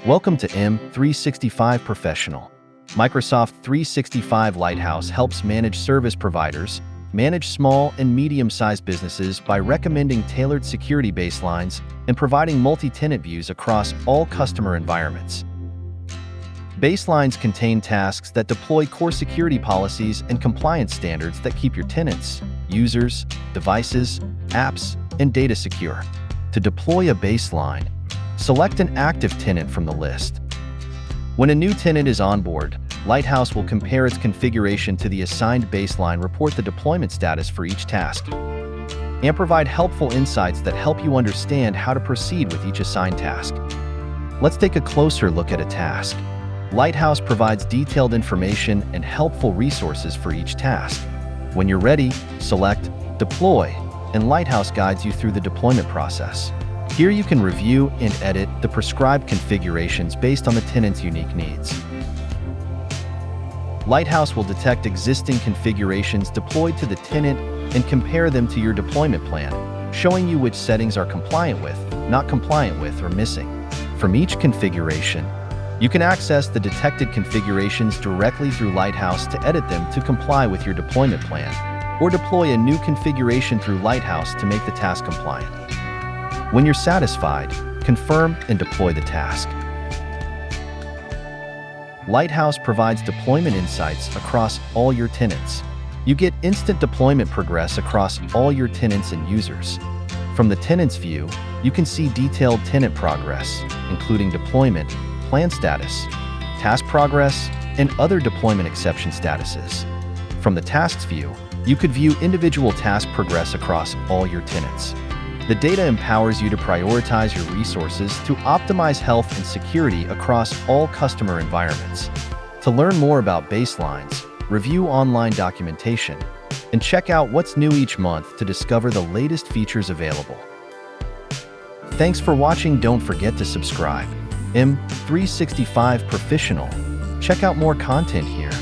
Welcome to M365 Professional. Microsoft 365 Lighthouse helps manage service providers, manage small and medium-sized businesses by recommending tailored security baselines and providing multi-tenant views across all customer environments. Baselines contain tasks that deploy core security policies and compliance standards that keep your tenants, users, devices, apps, and data secure. To deploy a baseline, select an active tenant from the list. When a new tenant is on board, Lighthouse will compare its configuration to the assigned baseline, report the deployment status for each task, and provide helpful insights that help you understand how to proceed with each assigned task. Let's take a closer look at a task. Lighthouse provides detailed information and helpful resources for each task. When you're ready, select Deploy, and Lighthouse guides you through the deployment process. Here you can review and edit the prescribed configurations based on the tenant's unique needs. Lighthouse will detect existing configurations deployed to the tenant and compare them to your deployment plan, showing you which settings are compliant with, not compliant with, or missing. From each configuration, you can access the detected configurations directly through Lighthouse to edit them to comply with your deployment plan, or deploy a new configuration through Lighthouse to make the task compliant. When you're satisfied, confirm and deploy the task. Lighthouse provides deployment insights across all your tenants. You get instant deployment progress across all your tenants and users. From the tenant's view, you can see detailed tenant progress, including deployment, plan status, task progress, and other deployment exception statuses. From the task's view, you could view individual task progress across all your tenants. The data empowers you to prioritize your resources to optimize health and security across all customer environments. To learn more about baselines, review online documentation, and check out what's new each month to discover the latest features available. Thanks for watching. Don't forget to subscribe. M365 Professional. Check out more content here.